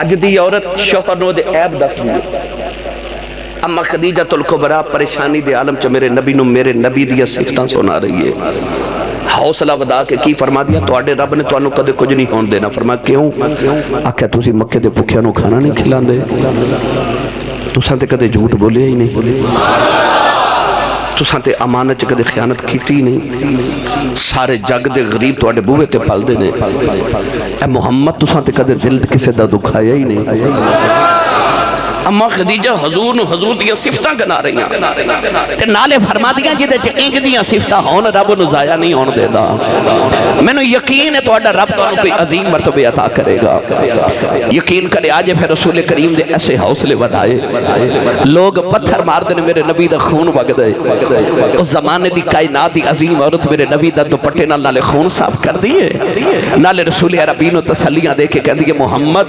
اج دی عورت شوہر نو دے عیب دس دی اما خدیجۃ الکبریٰ پریشانی دے عالم چ میرے نبی نو میرے نبی دی صفتاں سنا رہی ہے. حوصلہ ودا کے کی فرما دیا تواڈے رب نے تانوں کدے کچھ نہیں ہون دینا. فرمایا کیوں؟ آکھیا تسی مکے دے بھکھیاں نو کھانا نہیں کھلاندے، تساں تے کدے جھوٹ بولیا ہی نہیں، تساں تے امانت چ کدے خیانت کیتی نہیں، سارے جگ دے غریب تواڈے بوہے تے پلدے نے، اے محمد تساں تے کدے دل کسے دا دکھایا ہی نہیں. اما خدیجہ حضور نو حضور دیاں صفتاں گنا رہی ہیں تے نالے فرما دیاں جدے چ انج دیاں صفتاں ہون رب نو ضائع نہیں ہون دیندا. مینوں یقین ہے تہاڈا رب تانوں کوئی عظیم مرتبے عطا کرے گا. یقین کرے آج پھر رسول کریم دے ایسے حوصلے ودائے لوگ پتھر مار دے میرے نبی دا خون وگ دے. اس زمانے دی کائنات دی عظیم عورت میرے نبی دا دوپٹے نال نالے خون صاف کر دیے، نالے رسول عربی نو تسلیاں دے کے کہندی ہے محمد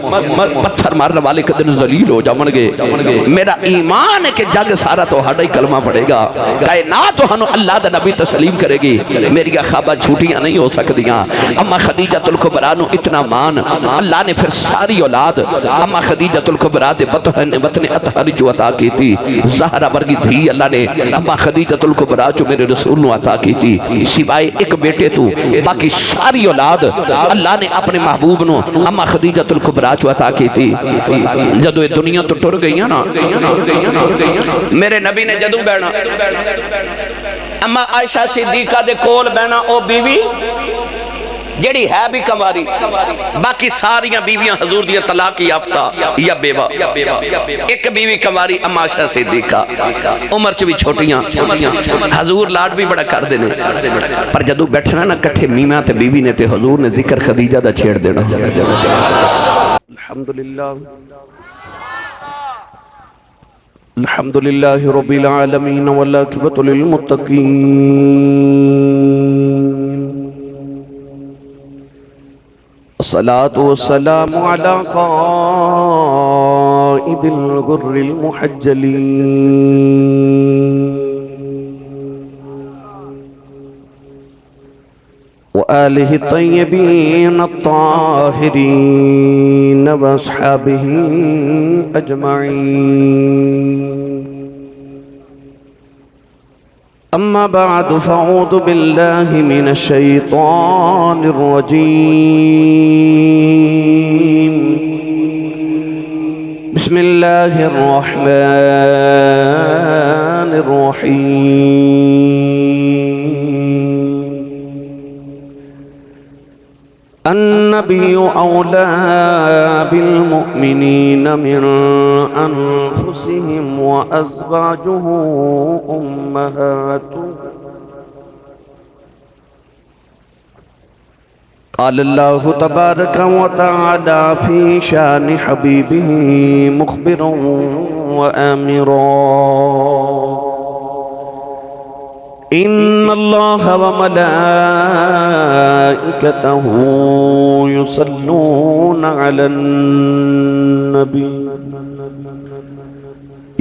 پتھر مارنے والے کدے ذلیل ہو جاون گے، میرا ایمان ہے کہ جگ سارا تو ہڈا ہی کلمہ پڑے گا، کائنات تو ہنو اللہ دا نبی تسلیم کرے گی، میری خوابہ جھوٹیاں نہیں ہو سکتیاں. اما خدیجۃ الکبریٰ نو اتنا مان اللہ نے پھر ساری اولاد اما خدیجۃ الکبریٰ دے بطن اطہر جو عطا کی تھی. زہرہ ورگی دھی اللہ نے اما خدیجۃ الکبریٰ جو میرے رسول نو عطا کی تھی، سوائے ایک بیٹے تو باقی ساری اولاد اللہ نے اپنے محبوب نو اما خدیجۃ الکبریٰ جو عطا کی تھی. جدو یہ دنیا تو ٹر گئی نا، میرے نبی نے جدو بینا اما عائشہ صدیقہ دے کول بینا او بیوی جڑی ہے بھی کماری، باقی ساریاں بیویاں حضور دیا طلاق یافتہ یا بیوہ، ایک بیوی کماری اما عائشہ صدیقہ، عمر چ بھی چھوٹیاں، حضور لاڈ بھی بڑا کر دینے. پر جدو بیٹھنا نا کٹھے میمہ تے بیوی نے تے حضور نے ذکر خدیجہ دا چھیڑ دینا. الحمدللہ الحمدللہ رب العالمین والعاقبۃ للمتقین الصلاة والسلام علی قائد الغر المحجلین وآلہ الطیبین الطاہرین واصحابہ اجمعین. اما بعد فاعوذ باللہ من الشیطان الرجیم. بسم اللہ الرحمن الرحیم. النبی اولا بالمؤمنین من انفسهم وازواجه امهاتهم. قال اللہ تبارک وتعالی فی شان حبیبہ مخبرا وآمرا. ان اللہ وملائکتہ یصلون علی النبی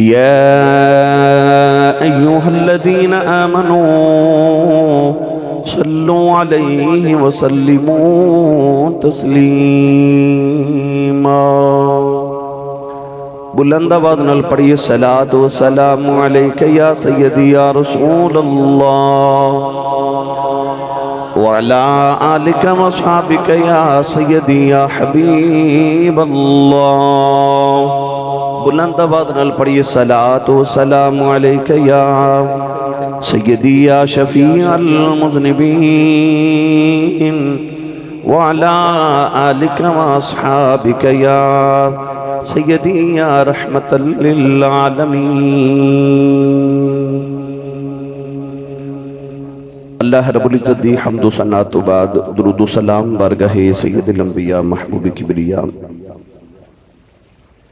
یا ایہا الذین آمنوا صلوا علیہ وسلموا تسلیما. بلند آواز نال پڑھیے صلاۃ و سلام علیک یا سیدی یا رسول اللہ وعلا آلک و اصحابک یا سیدی یا حبیب اللہ. بلند آواز نال پڑھیے صلاۃ و سلام علیک یا سیدی یا شفیع المذنبین وعلا آلک و اصحابک یا سیدی یا رحمت للعالمین. اللہ رب العزت دی حمد و ثنا تو بعد درود و سلام بارگاہ سید الانبیاء محبوب کبریاء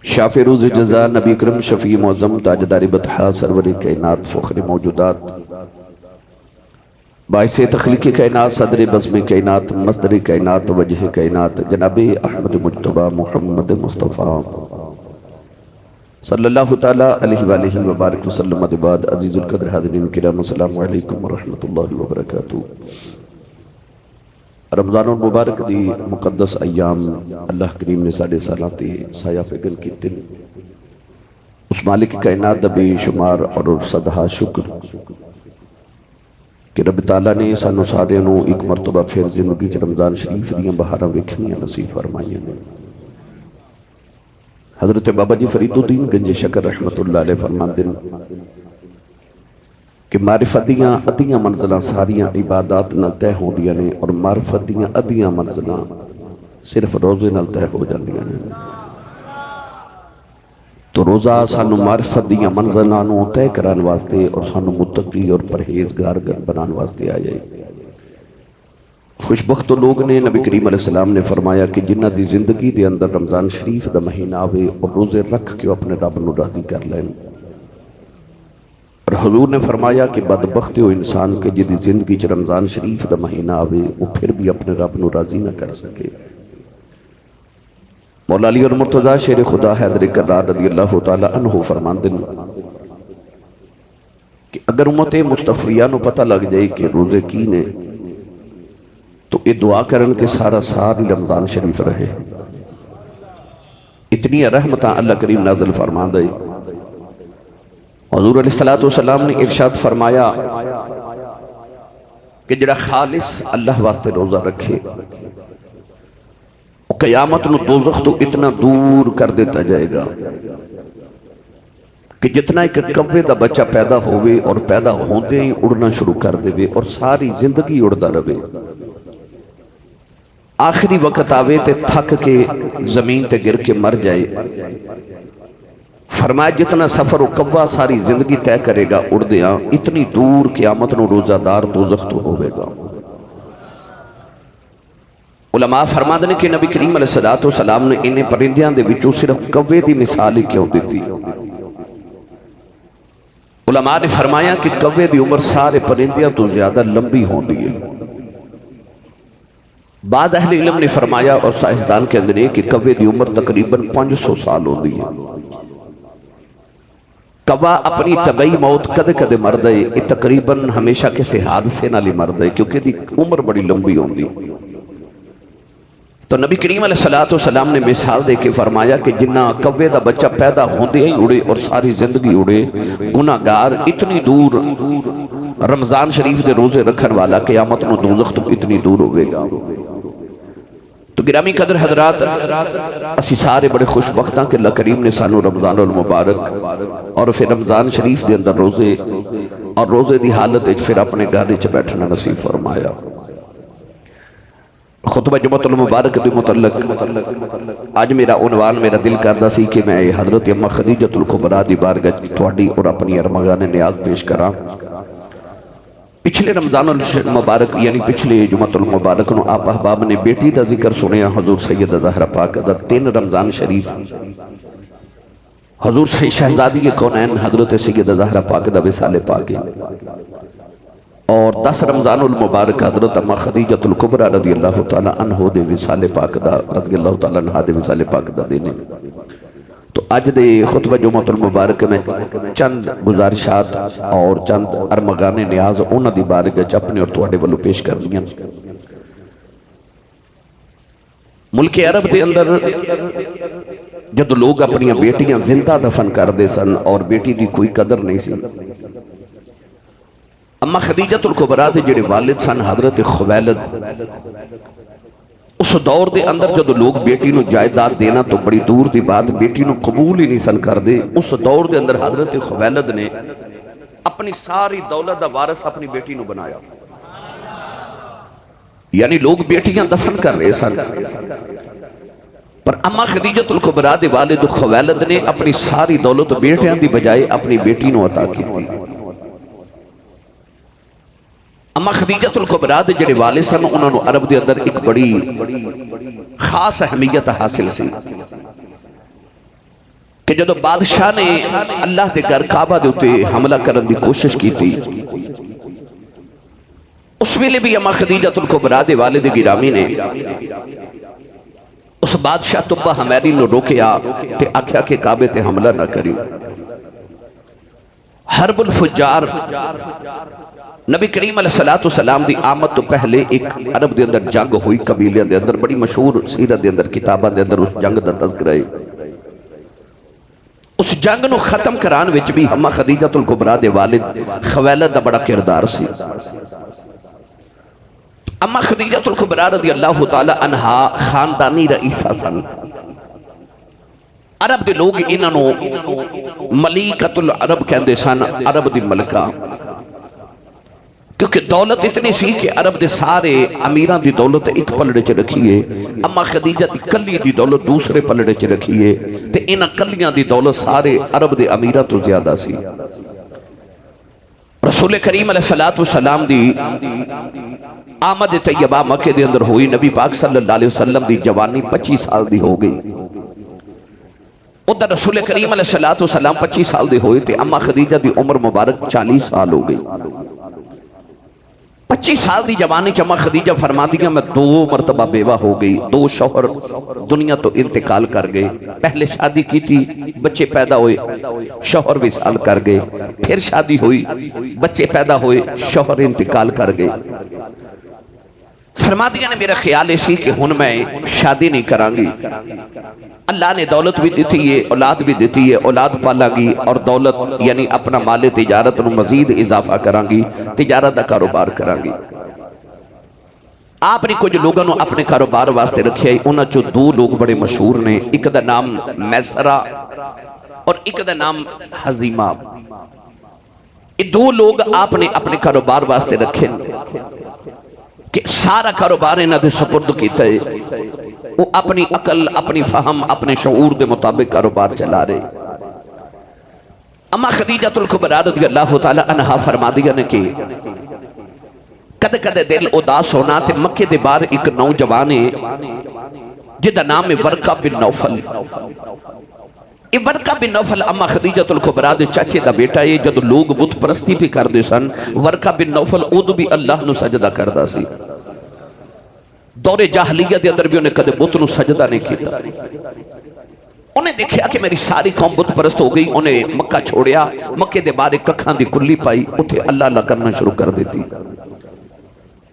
شافع روز جزا نبی اکرم شفیع معظم تاجدار بطحا سرور کائنات فخر موجودات باعث تخلیق کائنات صدر بزم کائنات مصدر کائنات وجہ کائنات جناب احمد مجتبی محمد مصطفیٰ صلی اللہ تعالی علیہ وآلہ وبارک وسلم. بعد عزیز القدر حاضرین کرام السلام علیکم ورحمۃ اللہ وبرکاتہ. رمضان المبارک دی مقدس ایام اللہ کریم نے ساڑھے سالاتی سایہ فگن کی تن اس مالک کائنات دا بے شمار اور صدہا شکر کہ رب تعالیٰ نے سانو سارے نو ایک مرتبہ پھر زندگی چ رمضان شریف دیاں بہاراں ویکھنیاں نصیب فرمائیاں نے۔ حضرت بابا جی فرید الدین گنج شکر رحمت اللہ علیہ فرماندے کہ معرفت دیاں ادیاں منزلاں ساریاں عبادات نال طے ہوندیاں نے اور معرفت دیاں ادیاں منزلاں صرف روزے نال طے ہو جاندیاں نے۔ تو روزہ سانو معرفت دیاں منزلاں نو طے کران واسطے اور سانو متقی اور پرہیزگار بنان واسطے آ جائے۔ خوشبخت لوگ نے نبی کریم علیہ السلام نے فرمایا کہ جنہ دی زندگی دے اندر رمضان شریف دا مہینہ آوے اور روزے رکھ کے اپنے رب نو راضی کر لین۔ اور حضور نے فرمایا کہ بدبخت ہو انسان کے جدی زندگی چ رمضان شریف دا مہینہ آوے وہ پھر بھی اپنے رب نو راضی نہ کر سکے۔ مولا علی اور مرتضیٰ شیر خدا حیدر کرار رضی اللہ تعالی عنہ فرماندے کہ اگر امت مصطفیہ نو پتہ لگ جائے کہ روزے کی نے تو یہ دعا کرن کہ سارا سال رمضان شریف رہے۔ اتنی رحمتاں اللہ کریم نازل فرما دے۔ حضور علیہ السلام نے ارشاد فرمایا کہ جڑا خالص اللہ واسطے روزہ رکھے وہ قیامت نو دوزخ تو اتنا دور کر دیتا جائے گا کہ جتنا ایک کوے دا بچہ پیدا ہوئے اور پیدا ہوندے ہی اڑنا شروع کر دے اور ساری زندگی اڑدا رہے، آخری وقت آوے تے تھک کے زمین تے گر کے مر جائے۔ فرمایا جتنا سفر و کوا ساری زندگی طے کرے گا اڑ دیا اتنی دور قیامت نو روزہ دار دوزخ تو ہوئے گا۔ علماء فرما دنے کہ نبی کریم علیہ السلام نے انہیں پرندیاں دے وچوں صرف کوے دی مثال ہی کیوں دیتی۔ علماء نے فرمایا کہ کوے دی عمر سارے پرندیاں تو زیادہ لمبی ہوندی ہے۔ بعد اہل علم نے فرمایا اور سائنسدان کے اندر کہ کوے دی عمر تقریباً 500 سال ہوندی ہے۔ کوا اپنی طبعی موت کدے کدے مردے یہ تقریباً ہمیشہ کسی حادثے نہ لی مردے کیونکہ دی عمر بڑی لمبی ہوندی۔ تو نبی کریم علیہ السلام نے مثال دے کے فرمایا کہ جنہ کوے دا بچہ پیدا ہوندے ہی اڑے اور ساری زندگی اڑے، گناہگار اتنی دور رمضان شریف دے روزے رکھن والا قیامت نو دوزخ تو اتنی دور ہوئے گا۔ تو گرامی قدر حضرات اسی سارے بڑے خوش وقتاں کہ اللہ کریم نے سانو رمضان المبارک اور پھر رمضان شریف دے اندر روزے اور روزے دی حالت پھر اپنے گھر وچ بیٹھنا نصیب فرمایا۔ خطبہ جمعۃ المبارک دے متعلق آج میرا عنوان میرا دل کردہ سی کہ میں حضرت اماں خدیجۃ الکبریٰ دی بارگاہ تواڈی اور اپنی ارمغان نیاز پیش کراں۔ پچھلے رمضان المبارک یعنی پچھلے جمعۃ المبارک نو آپ احباب نے بیٹی دا ذکر سنیا حضور سیدہ زہرا پاک دا 3 رمضان شریف حضور شہزادی کونین حضرت سیدہ زہرا پاک دا وصال پاک اور 10 رمضان المبارک حضرت اماں خدیجۃ الکبریٰ رضی اللہ تعالی عنہ دے وصال پاک دا رضی اللہ تعالی عنہ دے وصال پاک دا دینے۔ تو آج دے خطبہ جمعۃ المبارک میں چند گزارشات اور چند ارمغان نیاز انہاں دی بارگاہ اپنے اور تواڈے والوں پیش کر لیاں۔ ملک عرب دے اندر جد لوگ اپنی بیٹیاں زندہ دفن کر دے سن اور بیٹی دی کوئی قدر نہیں سی، اماں خدیجۃ الکبریٰ دے جڑے والد سن حضرت خویلد، اس دور دے اندر جدو لوگ بیٹی نو جائیداد دینا تو بڑی دور دی بات بیٹی نو قبول ہی نہیں سن کر دے۔ اس دور دے اندر حضرت خویلد نے اپنی ساری دولت دا وارث اپنی بیٹی نو بنایا، یعنی لوگ بیٹیاں دفن کر رہے سن پر اماں خدیجۃ الکبریٰ دے والد خویلد نے اپنی ساری دولت بیٹیاں دی بجائے اپنی بیٹی نو عطا کی تھی۔ اماں خدیجۃ الکبریٰ دے جڑے والد سن انہوں نے عرب دے اندر ایک بڑی خاص اہمیت حاصل سی کہ جدو بادشاہ نے اللہ دے گھر کعبہ دے اتے حملہ کرن دی کوشش کی تھی، اس ویلے بھی اماں خدیجۃ الکبریٰ دے والد گرامی نے اس بادشاہ تبہ حمیری نو روکیا کہ آکھیا کہ کعبے تے حملہ نہ کری۔ حرب الفجار نبی کریم علیہ السلام دی آمد تو پہلے ایک عرب دے اندر جنگ ہوئی قبیلے دے اندر، بڑی مشہور سیرت دے اندر کتاباں دے اندر اس جنگ دا تذکرہ ہے۔ اس جنگ نو ختم کران وچ بھی اما خدیجہ الکبریٰ دے والد خویلد دا بڑا کردار سی۔ اما خدیجہ الکبریٰ رضی اللہ تعالی عنہا خاندانی رئیسہ سن۔ عرب دے لوگ انہاں نو ملیکۃ العرب کہندے سن، عرب دی ملکہ، کیونکہ دولت اتنی سی کہ عرب دے سارے امیران دی دولت ایک پلڑے چ رکھیے، اما خدیجہ دی کلی دی دولت دوسرے پلڑے چ رکھیے، تے انہاں کلیاں دی دولت سارے عرب دے امیران تو زیادہ سی۔ رسول کریم علیہ السلام دی آمد طیبہ مکہ دے اندر ہوئی، نبی پاک صلی اللہ علیہ وسلم دی جوانی 25 سال دی ہو گئی۔ ادھر رسول کریم علیہ السلام 25 سال دی ہوئی تے اما خدیجہ دی عمر مبارک 40 سال ہو گئی۔ 25 سال دی جوانی چ اما خدیجہ فرما دیا میں 2 مرتبہ بیوہ ہو گئی، 2 شوہر دنیا تو انتقال کر گئے، پہلے شادی کی تھی، بچے پیدا ہوئے، شوہر وصال کر گئے، پھر شادی ہوئی، بچے پیدا ہوئے، شوہر انتقال کر گئے۔ فرما دیا نے میرا خیال اسی کہ ہن میں شادی نہیں کرانگی، اللہ نے دولت بھی دیتی ہے، اولاد بھی دیتی ہے، اولاد پالا گی اور دولت یعنی اپنا مال تجارت نو مزید اضافہ کرانگی، تجارت دا کاروبار کرانگی۔ آپ نے کچھ لوگوں نے اپنے کاروبار واسطے رکھے ہیں، انہاں چو 2 لوگ بڑے مشہور نے، ایک دا نام میسرہ اور ایک دا نام حزیمہ۔ یہ 2 لوگ آپ نے اپنے کاروبار واسطے رکھے کہ سارا کاروبار انہاں دے سپرد کیتا ہے، وہ اپنی عقل، اپنی فہم، اپنے شعور دے مطابق کاروبار چلا رہے۔ اما خدیجہ الکبریٰ رضی اللہ تعالی عنہا فرما دیا نے کہ کدے کدے دل اداس ہونا تے مکے دے بار ایک نوجوان ہے جدا نام ورقہ بن نوفل۔ یہ ورقہ بن نوفل اما خدیجہ الکبریٰ دے چاچے دا بیٹا ہے، جد لوگ بت پرستی پہ کر دے سن، ورقہ بن نوفل ادو بھی اللہ نو سجدہ کردہ سی۔ دور جاہلیہ دے اندر بھی انہیں کدے بت نو سجدہ نہیں کیتا۔ انہیں دیکھیا کہ میری ساری قوم بت پرست ہو گئی، انہیں مکہ چھوڑیا، مکہ دے بارے ککھاں دی کلی پائی، اتھے اللہ اللہ کرنا شروع کر دیتی۔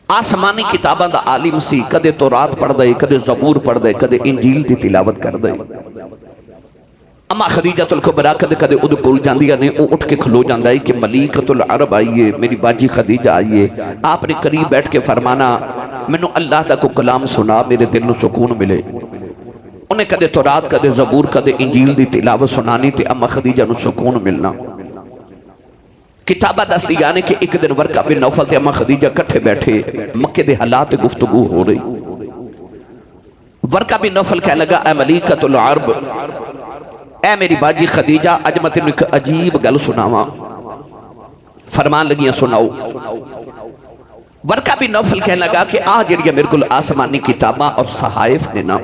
آسمانی کتاباں دا عالم سی، کدے تورات پڑھ دے، کدے زبور پڑھ دے، کدے انجیل دی تلاوت کر دے۔ اما خدیجہ الکبریٰ کدے کدے ادھو کول جاندیا نے، وہ اٹھ کے کھلو جاندہ ہے کہ ملیکۃ العرب آئیے، میری باجی خدیجہ آئیے۔ آپ نے قریب بیٹھ کے فرمانا منو اللہ دا کو کلام سنا، میرے دل نو سکون ملے۔ انہیں کدے تورات، کدے زبور، کدے انجیل دی تلاوت سنانی تے اما خدیجہ نو سکون ملنا۔ کتابہ دست دیا نے کہ ایک دن ورقہ بن نوفل تے اما خدیجہ کٹھے بیٹھے، مکہ دے حالات گفتگو ہو رہی۔ ورقہ بن نوفل کہنے لگا اے ملیکۃ العرب، اے میری باجی خدیجہ، اج میں تینوں ایک عجیب گل سناواں۔ فرمان لگیاں سناؤ۔ ورقہ بن نوفل کہنے لگا کہ جڑیاں میرے کل آسمانی کتاباں اور صحائف نے نا،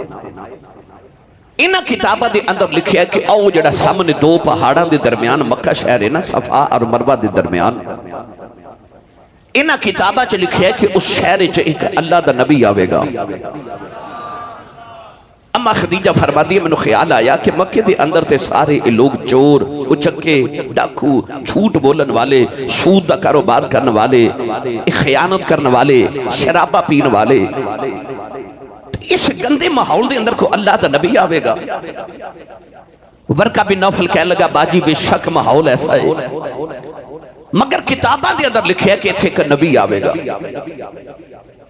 انہاں کتاباں دے اندر لکھیا ہے کہ او جڑا سامنے 2 پہاڑاں دے درمیان مکہ شہر ہے نا، صفا اور مروہ دے درمیان، انہاں کتاباں چ لکھیا ہے کہ اس شہر چ ایک اللہ دا نبی آوے گا۔ اما خدیجہ فرما دی میں نے خیال آیا کہ مکہ دے اندر تے سارے لوگ چور، اچکے، ڈاکو، جھوٹ بولن والے، سود دا کاروبار کرن والے، خیانت کرن والے، شرابہ پین والے، اس گندے ماحول دے اندر کو اللہ دا نبی آوے گا۔ ورقہ بن نوفل کہنے لگا باجی بے شک ماحول ایسا ہے، مگر کتاباں دے اندر لکھیا کہ اتھے کا نبی آوے گا۔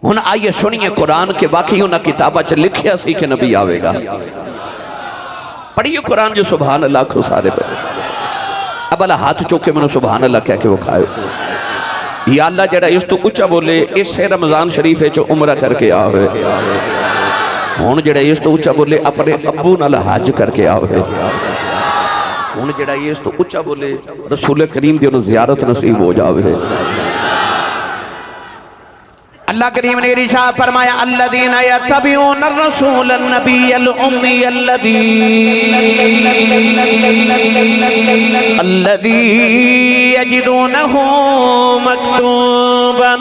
ہن آئیے سنیے قرآن کے واقعی انہاں کتابہ چ لکھیا سی کہ نبی آوے گا۔ پڑھئیے قرآن جو سبحان اللہ کو سارے پڑھے۔ اب اللہ ہاتھ چوکے میں نے سبحان اللہ کہہ کے وہ کھائے۔ یا اللہ جڑا اس تو اچھا بولے، اس سے رمضان شریف ہے جو عمرہ کر کے آوے۔ ہن جڑا اس تو اچھا بولے، اپنے ابو نال حج کر کے آوے۔ ہن جڑا اس تو اچھا بولے، رسول کریم دی انہوں زیارت نصیب ہو جاوے۔ اللہ کریم نے ارشاد فرمایا الذین یتبعون الرسول النبی الامی الذی یجدونہ مکتوبا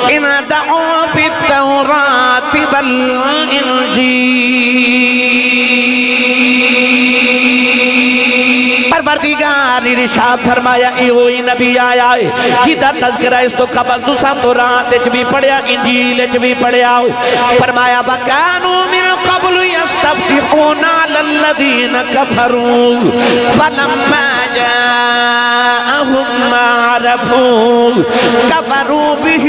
اندعوا فی التوراۃ والانجیل۔ پر پروردگار ارشاد فرمایا اے وہی نبی آیا ہے جدا تذکرہ اس تو قبل تساں تورات وچ بھی پڑھیا انجیل وچ بھی پڑھیا فرمایا وَكَانُوا مِن قَبْلُ يَسْتَفْتِحُونَ عَلَى الَّذِينَ كَفَرُوا فَلَمَّا جَاءَهُم مَّا عَرَفُوا كَفَرُوا بِهِ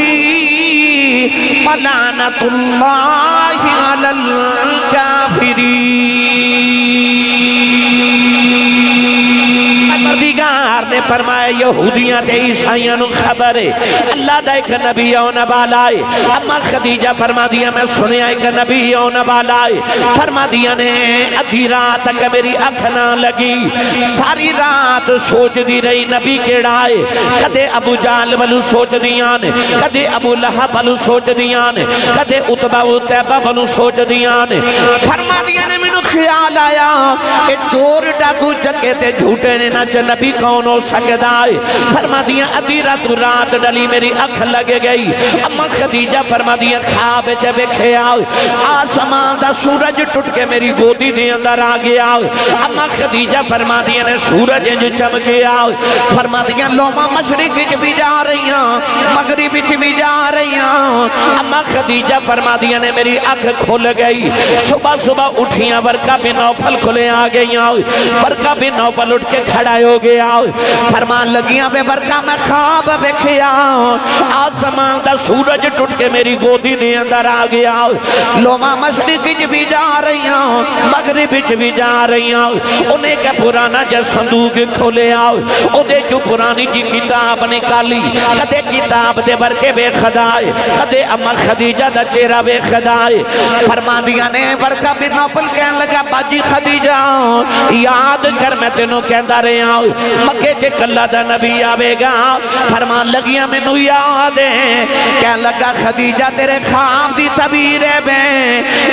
فَلَعْنَةُ اللَّهِ عَلَى الْكَافِرِينَ پروردگار نے فرمایا یہودیاں تے عیسائیاں نو خبر ہے اللہ دا ایک نبی آنا والا ہے اما خدیجہ فرما دیا میں سنیا ایک نبی آنا والا ہے فرما دیا نے ادھی رات تک میری اکھ نہ لگی ساری رات سوچ دی رہی نبی کیڑا ہے کدے ابو جہل والو سوچ دیاں نے کدے ابو لہب والو سوچ دیاں نے کدے عتبہ و تیبہ والو سوچ دیاں نے فرما دیا نے مینوں خیال آیا کہ چور ڈاکو چکے تے جھوٹے نے نہ نبی کون ہو سکتا ہے فرما دیا ادھی رات ڈلی میری اکھ لگ گئی اما خدیجہ فرما دیا خواب جب کھیا آسمان دا سورج ٹوٹ کے میری گودی دے اندر آ گیا اما خدیجہ فرما دیا نے سورج جو چمکیا فرما دیا لوما مشرق وچ بھی جا رہی ہیں مغرب وچ بھی جا رہی ہیں اما خدیجہ فرما دیا نے میری اکھ کھل گئی صبح صبح اٹھیاں ورقہ بن نوفل کھلے آ گئی ورقہ بن نوفل اٹھ کے کھڑا ہو گیا فرمان لگیاں بے برکہ میں خواب بیکھیا آسمان دا سورج ٹوٹ کے میری گودی دے اندر آ گیا لوما مشرق وچ بھی جا رہی ہیں مغرب وچ بھی جا رہی ہیں انہیں کہ پرانا جا صندوق کھولے آؤ دے جو پرانی جی کتاب نکالی کدے کتاب دے برکے بے خدائے کدے اما خدیجہ دا چہرہ بے خدائے فرما دیا نے برکہ بن نوفل کہنے لگا باجی خدیجہ یاد کر میں تینوں کہندا رہے ہیں مکے چک اللہ دا نبی آوے گا فرمان لگیاں میں نو یاد ہے کہنے لگا خدیجہ تیرے خواب دی تعبیر ہے بے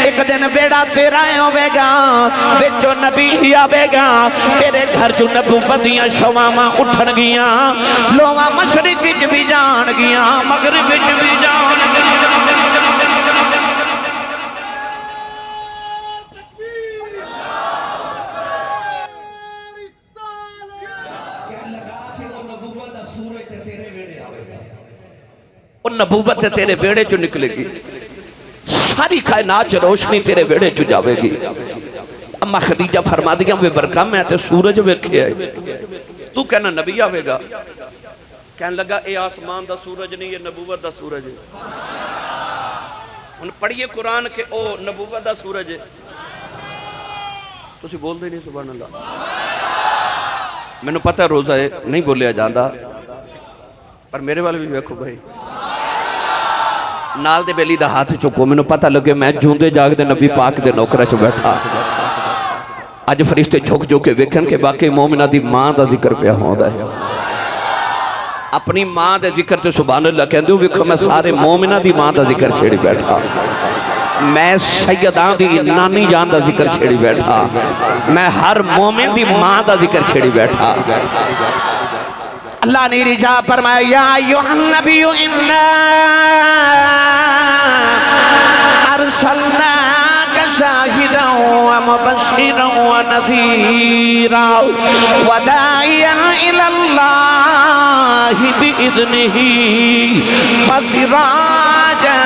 ایک دن بیڑا تیرا ہوے گا بچو نبی ہی آوے گا تیرے گھر جو نبوت دیاں شواما اٹھن گیاں لوما مشرق وچ بھی جان گیاں مغرب وچ بھی جان گیاں اور نبوت تیرے بیڑے جو نکلے گی ساری کائنات روشنی تیرے بیڑے جو جاوے گی اما خدیجہ فرما دیا وہ برکہ میں تے سورج ویکھے آئے تو کہنا نبی آوے گا کہنے لگا اے آسمان دا سورج نہیں یہ نبوت دا سورج ہے ان پڑھئے قرآن کے او نبوت دا سورج ہے تو اسی بول دے نہیں سبحان اللہ میں نے پتہ روزہ ہے نہیں بولیا جاندہ پر میرے والے بھی ویکھو بھائی نال دے بیلی دا ہاتھ چکو میں نے پتہ لگے میں جھوندے جاگ دے نبی پاک دے نوکرہ چو بیٹھا آج فرشتے جھوک جو کے ویکھن کے باقی مومنہ دی ماں دا ذکر پہ ہوں دا ہے اپنی ماں دے ذکر تے سبحان اللہ کہندے ہو ویکھو میں سارے مومنہ دی ماں دا ذکر چھیڑی بیٹھا میں سیدان دی نانی جان دا ذکر چھیڑی بیٹھا میں ہر مومن دی ماں دا ذکر چھیڑی بیٹھا اللہ نے رجا فرمایا یا ایوہ النبی انا ارسلناک شاہدا ومبشرا ونذیرا وداعیا الاللہ بإذنہ وسراجا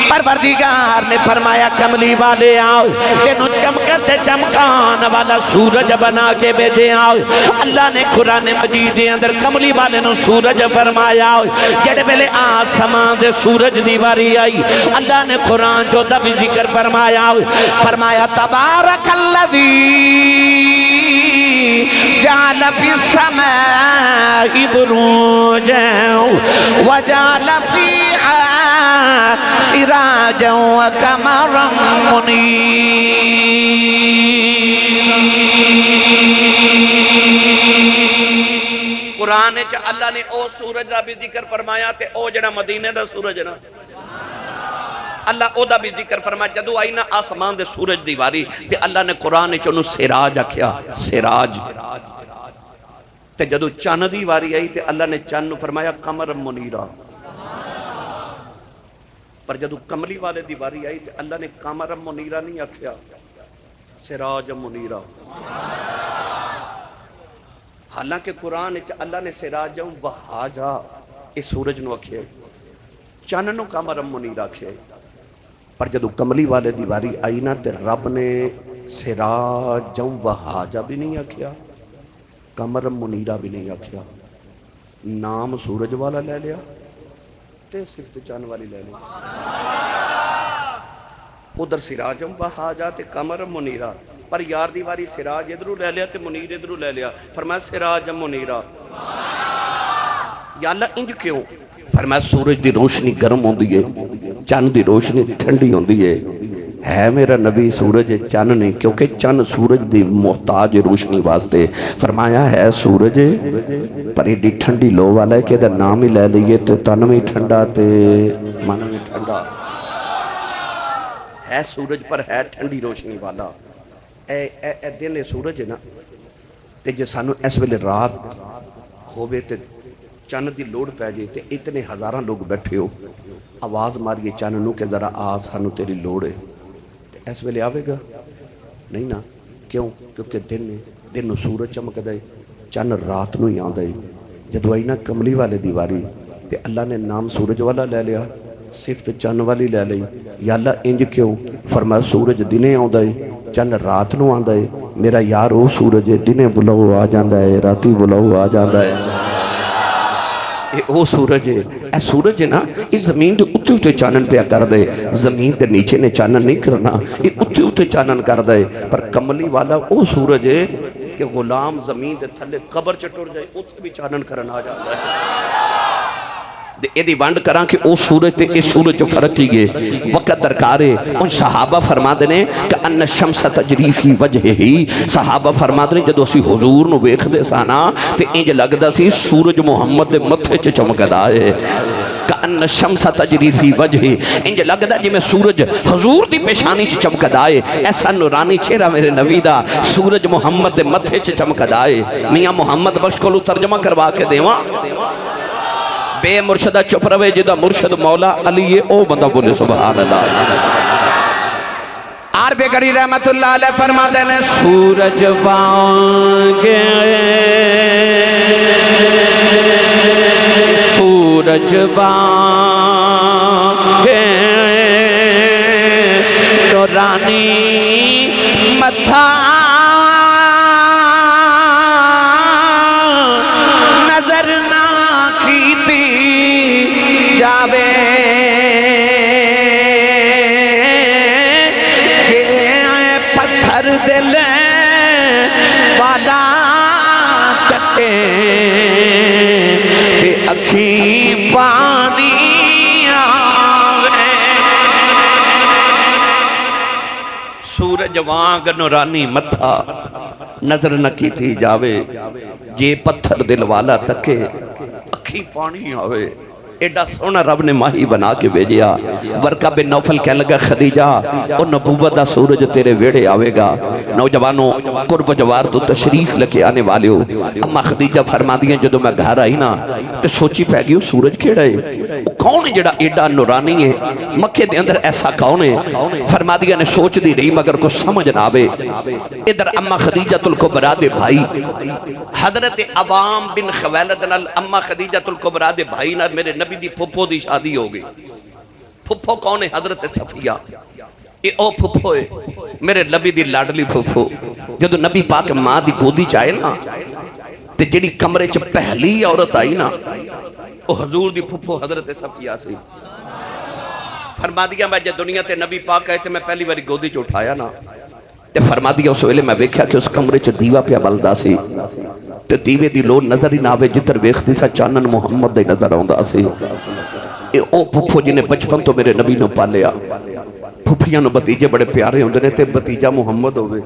پروردگار نے فرمایا کملی والے آؤ تینوں چمکتے چمکان والا سورج بنا کے بھیجے آؤ اللہ نے قرآن مجید دے اندر کملی والے نو سورج فرمایا آؤ جڑے پہلے آسمان دے سورج دیواری آئی اللہ نے قرآن جو دب ذکر فرمایا آؤ فرمایا تبارک الذی جعل فی السماء بروجا وجعل فیہا سراجا وقمرا منیرا قرآن چا اللہ نے او سورج دا بھی ذکر فرمایا تے او جڑا مدینے دا سورج نا اللہ او دا بھی ذکر فرمایا جدو آئی نا آسمان دے سورج دیواری تے اللہ نے قرآن چونو سراج آکھیا سراج تے جدو چاند دیواری آئی تے اللہ نے چاند فرمایا قمر منیرا پر جدو کملی والے دی باری آئی تو اللہ نے قمر منیرہ نہیں آکھیا، سراج منیرہ۔ حالانکہ قرآن اللہ نے سراج وہاجا اس سورج نو آکھیا، چن نو قمر منیرہ آکھیا، پر جدو کملی والے دی باری آئی نا تے رب نے سراج وہاجا بھی نہیں آکھیا، قمر منیرہ بھی نہیں آکھیا، نام سورج والا لے لیا تے صفت چاند والی لے لیا۔ ادھر سراجم وہاجا تے قمر منیرہ، پر یار دیواری سراج ادھرو لے لیا تے منیر ادھرو لے لیا، فرمایا سراجم منیرہ۔ یا اللہ انج کیوں؟ فرمایا سورج دی روشنی گرم ہوندی ہے، چاند دی روشنی ٹھنڈی ہوندی ہے میرا نبی سورج چاند نہیں، کیونکہ چاند سورج دی محتاج روشنی واسطے، فرمایا ہے سورج پر ایڈی ٹھنڈی لو والا ہے کہ دا نام ہی لے لیے تے تن میں ٹھنڈا تے من میں ٹھنڈا ہے، سورج پر ہے ٹھنڈی روشنی والا۔ اے دن سورج ہے نا تے جے سانو اس ویلے رات ہووے تے چاند دی لوڑ پہ جائے تے اتنے ہزاراں لوگ بیٹھے ہو، آواز ماریے چاند نو کہ ذرا آ سانو تیری لوڑ ہے، اس ویلے آوے گا نہیں نا؟ کیوں؟ کیونکہ دن نو سورج چمک دے، چند رات نو ہی آندا ہے۔ جدو آئی نا کملی والے دیواری تے اللہ نے نام سورج والا لے لیا، صفت چند والی لے لئی۔ یا اللہ انج کیوں؟ فرمایا سورج دنے آندا ہے، چند رات نو آندا ہے، میرا یار او سورج ہے، دنے بلاؤ آ جاندا ہے، راتی بلاؤ آ جاندا ہے۔ او سورج ہے، اے سورج ہے نا، اس زمین دے اتے اتے چانن پہ کر دے، زمین دے نیچے نے چانن نہیں کرنا، یہ اتے اتے چانن کر دے۔ پر کملی والا او سورج ہے کہ غلام زمین دے تھلے قبر چٹور جائے اتے بھی چانن کرن آ جاتا ہے۔ اے دی بانڈ کران کہ او سورج تے اس سورج جو فرق کی گئے وقت درکارے۔ ان صحابہ فرما دینے کہ ان شمس تجری فی وجہ ہی، صحابہ فرما دینے جدو اسی حضور نو ویکھ دے سانا تے انج لگدا سی سورج محمد دے متھے چ چمکدا ہے، کہ ان شمس تجری فی وجہ ہی، انج لگدا جی میں سورج حضور دی پیشانی چ چمکدا ہے، ایسا نورانی چہرہ میرے نبی دا سورج محمد دے متھے چ چمکدا ہے۔ میاں محمد بخش کو ترجمہ کروا کے دیواں، بے مرشدہ چپ روے جدہ مرشد مولا علی او بندہ بولے سبحان اللہ۔ عربِ گری رحمت اللہ علیہ فرما دینے سورج وانگے سورج وانگے نورانی متھا نظر نہ کیتی جاوے جے پتھر دل والا تکے تے اکھی پانی آوے۔ سورج وانگ نورانی متھا نظر نہ کیتی جاوے جے پتھر دل والا تکے اکھی پانی آوے۔ ایڈا سونا رب نے ماہی بنا کے بھیجیا۔ ورقہ بن نوفل کہنے لگا خدیجہ اور نبوت دا سورج تیرے ویڑے آوے گا۔ نوجوانوں قرب جوار تو تشریف لکے آنے والے ہو۔ اما خدیجہ فرما دیا جدو میں گھر آئی نا تو سوچی پہ گئی سورج کیڑا ہے، کون ہے جڑا ایڈا نورانی ہے، مکے دے اندر ایسا کون ہے؟ فرما دیا نے سوچ دی رہی مگر کو سمجھ نہ آوے۔ ادھر اما خدیجہ الکبریٰ دے بھائی حضرت عوام بن خویلد نال اما خدیجہ الکبریٰ دے بھائی نال میرے نبی دی پھپھو دی شادی ہو گئی۔ پھپھو کون ہے؟ حضرت صفیہ۔ یہ او پھپھو ہے میرے نبی دی لاڈلی پھپھو۔ جدو نبی پاک ماں دی گودی چاہے نا تے جڑی کمرے چ پہلی عورت آئی نا او حضور دی پھپھو حضرت صفیہ سی۔ فرما دیا میں جب دنیا تے نبی پاک آئے تے میں پہلی باری گودی چ اٹھایا نا تے فرما دیا اس ویلے میں ویکھیا کہ اس کمرے چ دیوا پیا بلدا سی تے دیوے دی لو نظر ہی نہ آوے، جتر ویکھدی سا چانن محمد دے نظر آوندا سی۔ اے او پھپھو جنہیں بچپن تو میرے نبی نے پالیا۔ پھپھیاں نو بتیجے بڑے پیارے ہوندے نے تے بتیجا محمد ہوئے،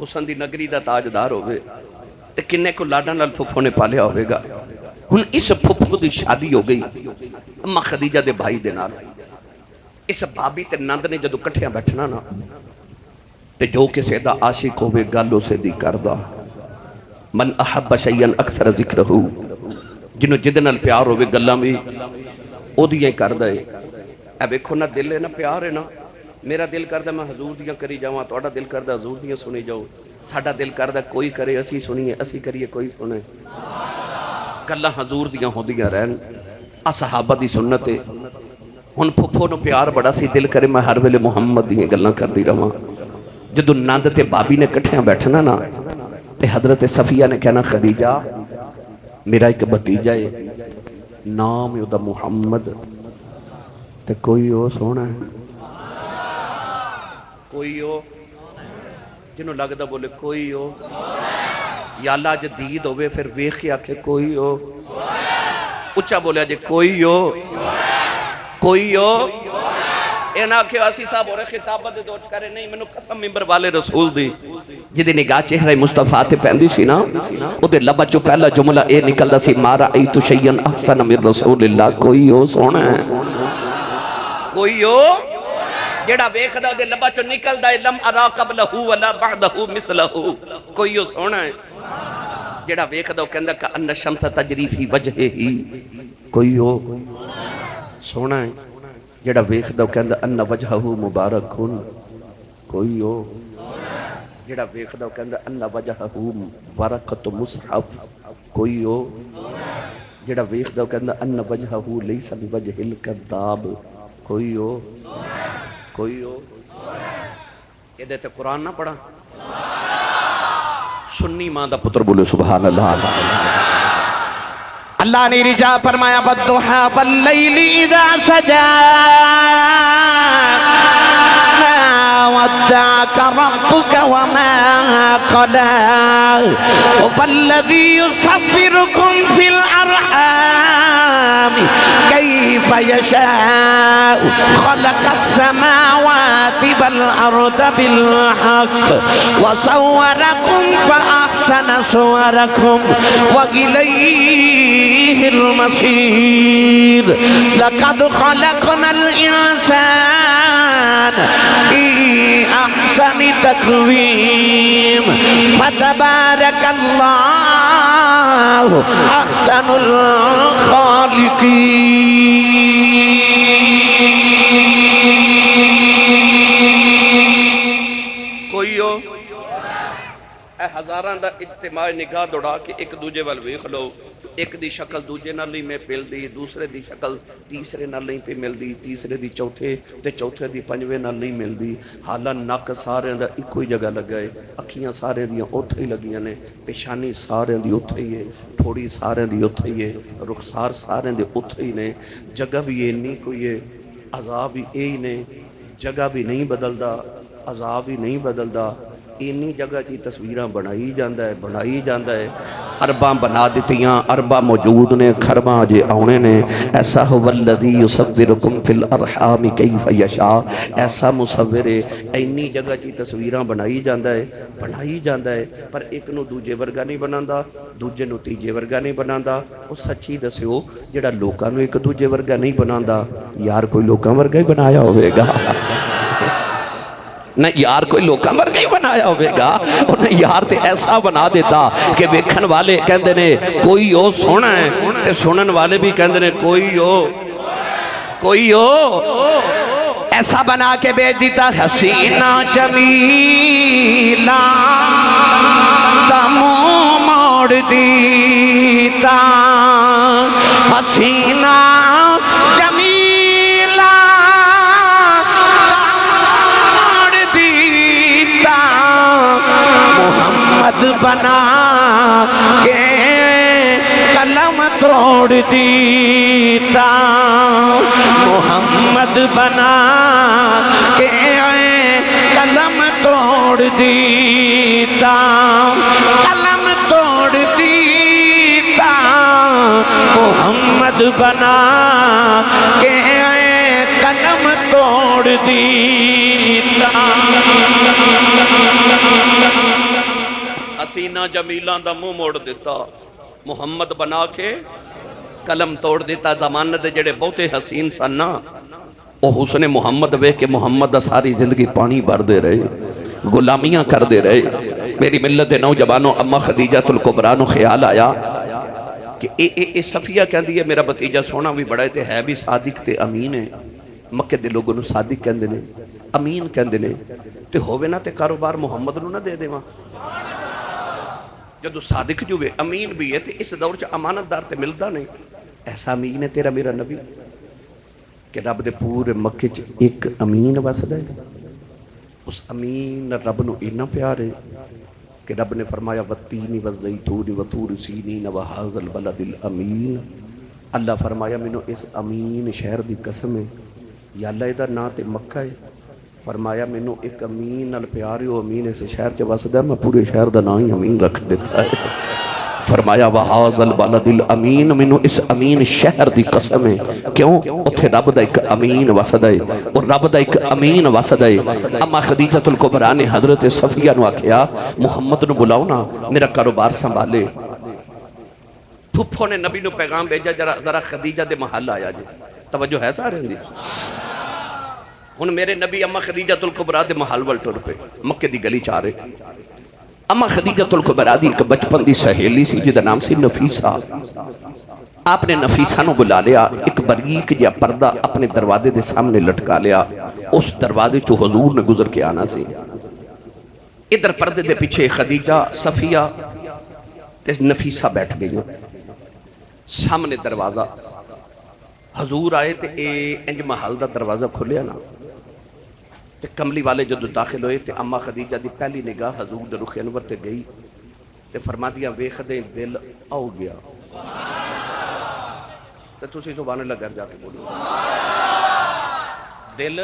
حسن دی نگری دا تاجدار ہوئے تے کنے کو لاڈاں نال پھپھو نے پالیا ہوئے گا۔ ہن اس پھپھو دی شادی ہو گئی اما خدیجہ دے بھائی دے نال۔ اس بابی تے نند نے جدو کٹھیاں بیٹھنا نا تے جو کسے دا عاشق ہوئے گالو سے دی کردہ، من احب شیئن اکثر ذکرہو، جنہوں جدن پیار ہوئے گلہ میں او دیاں کردا ہے اے ویکھو نا دل ہے نا پیار ہے نا میرا دل کردا میں حضور دیاں کری جاواں تہاڈا دل کردا حضور دیاں سنی جاؤ ساڈا دل کردا کوئی کرے اسی سنیے اسی کریے کوئی سنے گلاں حضور دیاں ہوندیاں رہن صحابہ دی سنت ہے ہن پھپھو نو پیار بڑا سی دل کرے میں ہر ویلے محمد دیاں گلاں کردی رہواں جدوں نند تے بابی نے کٹھیاں بیٹھنا نا تے حضرت صفیہ نے کہنا خدیجہ میرا ایک بھتیجا ہے نام ہے دا محمد تے کوئی ہو سونا ہے کوئی ہو جنہوں لگدا بولے کوئی ہو یا اللہ جدید ہوئے پھر ویکھ کے آکھے کوئی ہو اچھا بولیا جے کوئی ہو کوئی ہو اے نہ کہ اسی صاحب اور خطابت دوچ کرے نہیں منو قسم ممبر والے رسول دی جدی نگاہ چہرہ مصطفیٰ تے پہندی سی نا او دے لبا چو پہلا جملہ اے نکلدا سی مارا ایتو شیئن احسن من رسول اللہ کوئی ہو سونا ہے کوئی ہو جیڑا ویکھدا دے لبا چو نکلدا ہے لم ارا قبلہ ولا بعدہ مثلہ کوئی ہو سونا ہے جیڑا ویکھدا کہندا کہ ان شمس تجری فی وجہ ہی کوئی ہو سونا ہے جیڑا ویکھدا کہندا ان وجہہ مبارکن کوئی ہو جیڑا ویکھدا کہندا ان وجہہ ورقۃ مصحف کوئی ہو جیڑا ویکھدا کہندا ان وجہہ لیس بوجہ الکذاب کوئی ہو کوئی ہو یہ دیتے قرآن نہ پڑھا سنی ماں دا پتر بولے سبحان اللہ اللہ نے رجا فرمایا والضحى واللیل اذا سجا ودعك ربك وما قلى والذي يصفركم في الأرحام كيف يشاء خلق السماوات والأرض بالحق وصوركم فأحسن صوركم وإليه المصير لقد خلقنا الإنسان في أحسن تقويم فتبارك الله أحسن الخالقين کوئی ہو اے ہزاران دا اجتماع نگاہ دوڑا کہ ایک دوجے وال ویکھ لو ایک دی شکل دوجے نال نہیں میں پل دی دوسرے دی شکل تیسرے نال نہیں پہ مل دی تیسرے دی چوتھے تے چوتھے دی پنجویں نال نہیں مل دی حالا نک سارے دا ایک کوئی جگہ لگا ہے اکھیاں سارے دیاں اوتھے ہی لگیاں نے پیشانی سارے دی اوتھے ہی ہے تھوڑی سارے دی اوتھے ہی ہے رخسار سارے دی اوتھے ہی نے جگہ بھی یہ نہیں کوئی ہے عذاب بھی اے ہی نے جگہ بھی نہیں بدلدا عذاب بھی نہیں بدلدا اینی جگہ کی تصویریں بنائی جاندہ ہے ارباں بنا دیتیاں ارباں موجود نے کھرباں جے آنے نے ایسا ہو والذی یصورکم فی الارحام کیف یشاء ایسا مصور ہے اینی جگہ کی تصویریں بنائی جاندہ ہے پر ایک نو دوجے ورگا نہیں بناندا دوجے نو تیجے ورگا نہیں بناندا وہ سچی دسیو جڑا لوکاں نو ایک دوجے ورگا نہیں بناندا یار کوئی لوکاں ورگا ہی بنایا ہوئے گا نہ یار کوئی لوکاں ورگا ہی بنایا ہوئے گا انہیں یار تے ایسا بنا دیتا کہ ویکھن والے کہندے نے کوئی ہو سونا ہے تے سنن والے بھی کہندے نے کوئی ہو ایسا بنا کے بیچ دیتا حسینہ جمیلہ دمو موڑ دیتا حسینہ جمیلہ محمد بنا کے قلم توڑ دیتا محمد بنا کے قلم توڑ دیتا قلم توڑ دیتا محمد بنا کے قلم توڑ دیتا حسینہ جمیلہ دا منہ موڑ دیتا محمد بنا کے قلم توڑ دیتا زمانہ دے جڑے بہتے حسین سننا او حسن محمد وے کہ محمد دا ساری زندگی پانی بھر دے رہے غلامیاں کر دے رہے میری ملت نوجوانوں اما خدیجہ الکبریٰ نو خیال آیا کہ اے صفیہ کہندی ہے میرا بھتیجا سونا بھی بڑا ہے بھی صادق تے امین ہے. مکے دے لوگوں نو صادق کہندے نے امین کہندے نے تے ہووے نا تے کاروبار محمد نو نہ دے دیواں. جدو صادق جو ہے امین بھی ہے تے اس دور چ امانت دار تے ملدا نہیں. ایسا امین ہے تیرا میرا نبی کہ رب دے پورے مکے چ ایک امین وسدا ہے. اس امین رب نو اتنا پیار ہے کہ رب نے فرمایا والتین والزیتون وطور سینین وہذا البلد الامین. اللہ فرمایا مینوں اس امین شہر دی قسم ہے یا اللہ دا نام تے مکہ ہے. فرمایا مینوں ایک امین نال پیار ہے وہ امین اس شہر چ وسدا میں پورے شہر دا نام ہی امین رکھ دیتا ہے. فرمایا وہذا البلد الامین مینوں اس امین شہر دی قسم ہے. کیوں اتھے رب دا ایک امین وسدا ہے اور رب دا ایک امین وسدا ہے. اما خدیجۃ الکبریٰ نے حضرت صفیہ نو آکھیا محمد نو بلاؤ نا میرا کاروبار سنبھالے. پھپھو نے نبی نو پیغام بھیجا ذرا خدیجہ دے محل آیا جی. توجہ ہے سارے دی. ہن میرے نبی اما خدیجۃ الکبریٰ دے محل ول ٹر پے مکے دی گلی چ آ رہے. اما خدیجۃ الکبریٰ دی ایک بچپن دی سہیلی سی جدا نام سی نفیسہ. آپ نے نفیسہ نو بلا لیا. ایک باریک جہا پردہ اپنے دروازے دے سامنے لٹکا لیا. اس دروازے چو حضور نے گزر کے آنا سی. ادھر پردے دے پیچھے خدیجہ صفیہ تے نفیسہ بیٹھ گئی. سامنے دروازہ حضور آئے تے انج محل دا دروازہ کھلیا نا تے کملی والے جدو داخل ہوئے تے اما خدیجہ دی پہلی نگاہ حضور دے رخ انور تے گئی تے فرما دیا ویکھ دے دل آؤ گیا. تے تسی سبحان اللہ گھر جا کے بولو دل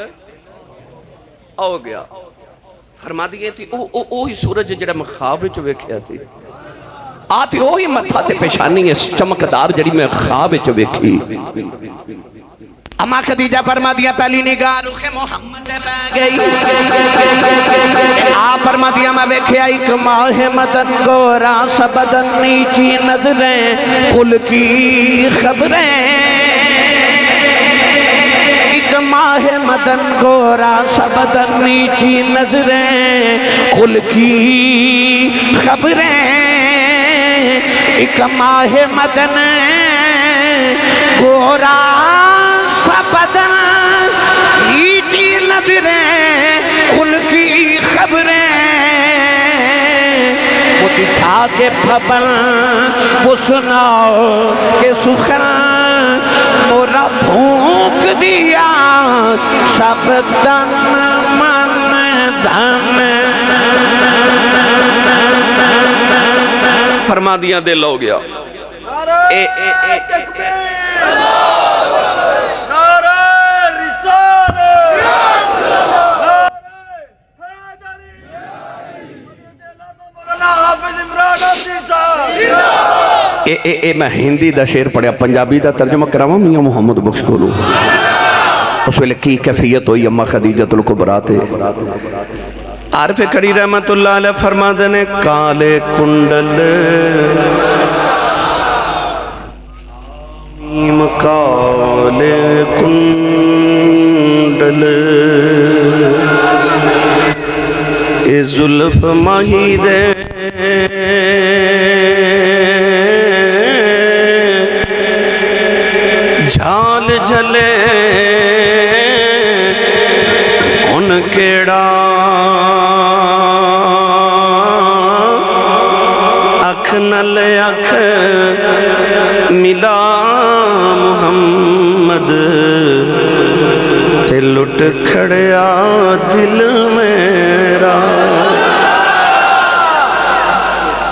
آؤ گیا. فرما دیے تھی اوہی سورج جڑا میں خواب وچ ویکھیا سی آتی اوہی متھا تے پیشانی ہے چمکدار جڑی میں خواب وچ ویکھی. اما خدیجہ فرما دیا پہلی نگاہ رخ محمد پہ گئی. آپ فرما دیا میں ویکھیا ایک ماہ مدن گورا سا بدن نیچی نظریں کل کی خبریں. ایک ماہ مدن گورا سا بدن نیچی نظریں کل کی خبریں. ایک ماہ مدن گورا بدن نیچی نظریں کل کی خبریں. وہ دکھا کے پھبن وہ سناؤ کہ سخن مورا پھونک دیا سب دن من دھن. فرما دیا دل ہو گیا. میں ہندی دا شعر پڑھیا پنجابی دا ترجمہ کراواں میاں محمد بخش کولو. اس ویلے کی کیفیت ہوئی اما خدیجۃ الکبریٰ تے. عارف کڑی رحمت اللہ علیہ فرما دینے کالے کنڈل کالے کنڈل اے زلف ماہی دے جھال جھلے ان کیڑا اکھ نل اکھ ملا محمد تے لٹ کھڑیا دل میرا.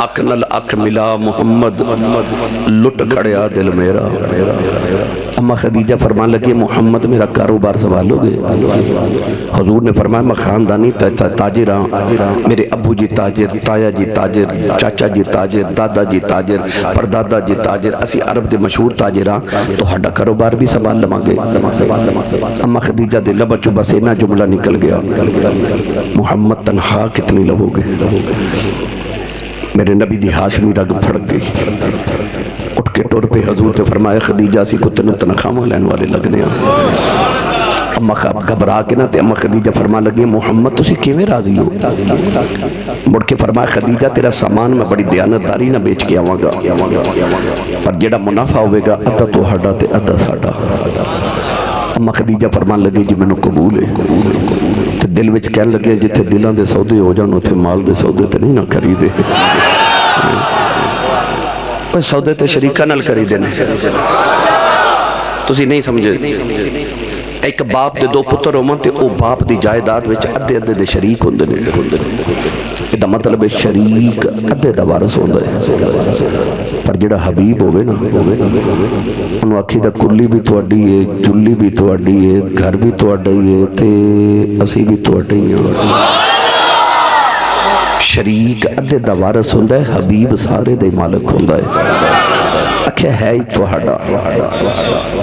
اکھ نل اکھ ملا محمد لٹ کھڑیا دل میرا. اما خدیجہ فرمان لگی محمد میرا کاروبار سنبھالو گے. حضور نے فرمایا میں خاندانی تاجر ہاں. میرے ابو جی تاجر، تایا جی تاجر، چاچا جی تاجر، دادا جی تاجر، پردادا جی تاجر. اسی عرب دے مشہور تاجر ہاں تو ہڈا کاروبار بھی سنبھال لواں گے. اما خدیجہ دے لب چوں بس اینا جملہ نکل گیا محمد تنہا کتنی لو گے. میرے نبی دی ہاشمی رگ پھڑک گئی. اٹھ کے ٹور پہ حضور تے فرمایا خدیجہ سی کو تنخواہ لین والے لگنے ہیں. اما گھبرا کے نہ تے اما خدیجہ فرما لگی محمد تسی کیویں راضی ہو؟ مڑ کے فرمایا خدیجہ تیرا سامان میں بڑی دیانتداری نہ بیچ کے آواں گا، پر جڑا منافع ہوئے گا ادھا تہاڈا تے ادھا ساڈا۔ اما خدیجہ فرمان لگی جی مینوں قبول ہے، تے دل وچ کہن لگے جتھے دلاں دے سودے ہو جان اوتھے مال دے سودے تے نہیں نہ خریدے، کوئی سودے تے شریکاں نال خریدے نے۔ تسی نہیں سمجھے، ایک باپ دے دو پتر ہون تے او باپ دی جائیداد وچ ادھے ادھے دے شریک ہوندے نے۔ ادا مطلب ہے شریک ادھے دا وارث ہوندا ہے، پر جڑا حبیب ہوئے نا انہوں آکھی دا کلی بھی تواڈی ہے، جلی بھی تواڈی ہے، گھر بھی تواڈا ہی ہے تے اسی بھی تواڈے ہی ہیں۔ شریک ادھے دا وارث ہوندا ہے، حبیب سارے دے مالک ہوندا ہے۔ اکھے ہے ہی تواڈا۔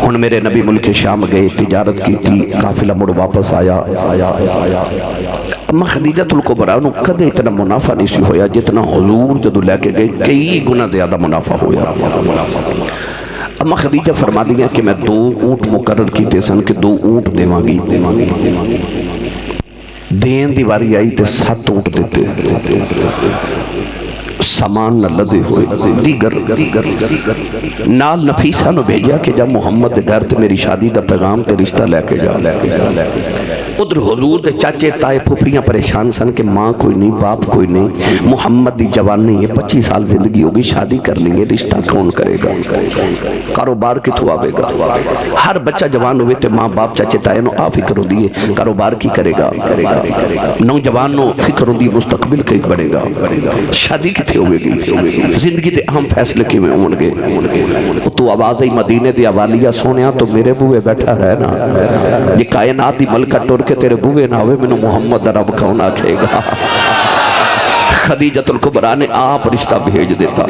ہن میرے نبی ملک شام گئے، تجارت کی تھی، قافلہ مڑ واپس آیا۔ اما خدیجہ الکبریٰ نو کدے اتنا منافع نہیں سی ہویا جتنا حضور جدو لے کے گئے کئی گنا زیادہ منافع ہویا۔ اما خدیجہ فرما دیا کہ میں 2 اونٹ مقرر کیتے سن کہ 2 اونٹ دیواں گی، دین دی واری آئی تے 7 اونٹ دیتے، سامان نہ لدے ہوئے۔ دیگر نال نفیسہ نو بھیجا کہ جب محمد دے گھر تے میری شادی دا پیغام تے رشتہ لے کے جا۔ ادھر حضور دے چاچے تائے پھپھیاں پریشان سن کہ ماں کوئی نہیں، باپ کوئی نہیں، محمد دی جوانی ہے، 25 سال زندگی ہوگی، شادی کرنی ہے، رشتہ کون کرے گا، کاروبار کتوں آوے گا؟ ہر بچہ جوان ہوئے تے ماں باپ چاچے تائے نو آ فکر ہوندی ہے کاروبار کی کرے گا، نوجوان نو فکر ہوندی ہے مستقبل کئی بنے گا، شادی کتھے ہوئے گی، زندگی دے اہم فیصلے کی میں ہون گے۔ تو آواز مدینے دی اوالیہ سونیا تو میرے بوئے بیٹھا رہنا، یہ کائنات دی ملکہ ٹور کہ تیرے بوئے نہ ہوئے میں محمد رب کون آکھے گا۔ خدیجہ الکبریٰ نے آپ رشتہ بھیج دیتا۔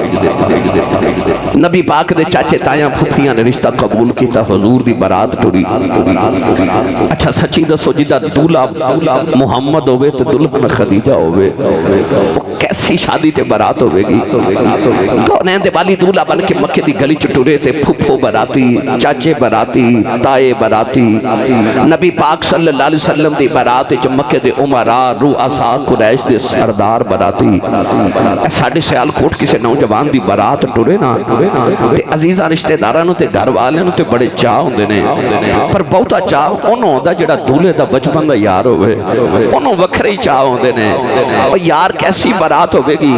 نبی پاک دے چاچے تایاں پھپھیاں نے رشتہ قبول کیتا، حضور دی برات ٹری۔ اچھا سچی دسو جدہ دولہ محمد ہوئے تو دلہن خدیجہ ہوئے، کیسی شادی تے برات ہوئے گی؟ کونین دے والی دولہ بن کے مکہ دی گلی چٹورے تے پھپھو براتی، چاچے براتی، تائے براتی، نبی پاک صلی اللہ علیہ وسلم دی برات جو مکہ دے عمرہ رؤساء قریش دے سردار براتی، ساڑھے سیال کوٹ کسے نوجوان دی برات ٹورے نا تے عزیزہ رشتہ دارانو تے گھر والے تے بڑے چاہ ہوندے نے، پر بہتا چاہ انہوں ہوندا جڑا دولے دا بچپن دا یار ہوئے، انہوں وکھرے چاہ ہوندے نے۔ اور یار کیسی برات ہوگے گی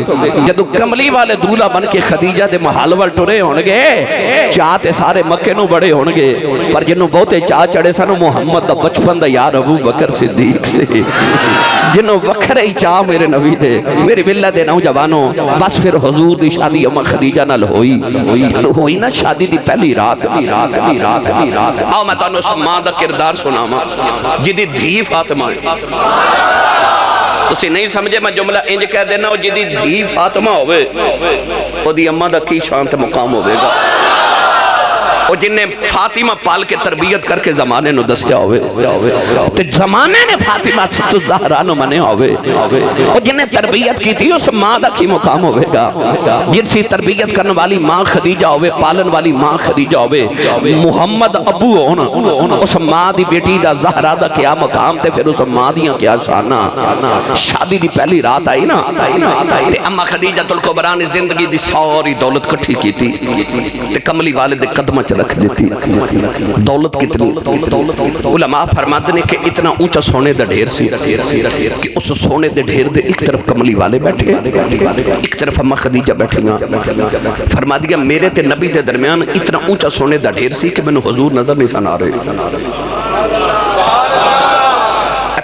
جدو کملی والے دولہ بن کے خدیجہ دے محل وال ٹورے ہونگے، چاہ تے سارے مکے نو بڑے ہونگے، پر جنہوں بہتے چاہ چڑے سنو محمد دا بچپن دا یار ابو بکر صدیق سے، جنہوں وکھرے چاہ میرے نبی دے، میری بلہ دے نوجوانوں، بس پھر حضور دی شادی اما خدیجہ نال ہوئی نا شادی دی پہلی رات۔ آؤ میں تانوں سماں دا کردار سناما جدی دھی فاطمہ ہے، تسی نہیں سمجھے میں جملہ انج کہہ دینا ہو جدی دھی فاطمہ ہوئے او دی اماں دا کی شانت مقام ہوئے گا، اور جنہیں فاطمہ پال کے تربیت کر کے زمانے نو دسیا ہوئے، تو زمانے نے فاطمہ سے تو زہرانو منے ہوئے، اور جنہیں تربیت کی تھی اس ماں دا کی مقام ہوئے گا، جن سی تربیت کرنے والی ماں خدیجہ ہوئے، پالن والی ماں خدیجہ ہوئے، محمد ابو ہونا، اس ماں دی بیٹی دا زہرہ دا کیا مقام تے، پھر اس ماں دیاں کیا شانہ۔ شادی دی پہلی رات آئی نا، تے اما خدیجہ الکبریٰ نے زندگی دی ساری دولت کٹھی کی تھی، تے کملی والد قدمہ چل رکھ دیتی۔ دولت کتنی؟ علماء فرماتے ہیں کہ اتنا اونچا سونے دا ڈھیر سی کہ اس سونے دے ڈھیر دے ایک طرف کملی والے بیٹھے، ایک طرف اما خدیجہ بیٹھیں گا۔ فرما دیا میرے تے نبی دے درمیان اتنا اونچا سونے دا ڈھیر سی کہ میں نے حضور نظر نہیں سنا رہے۔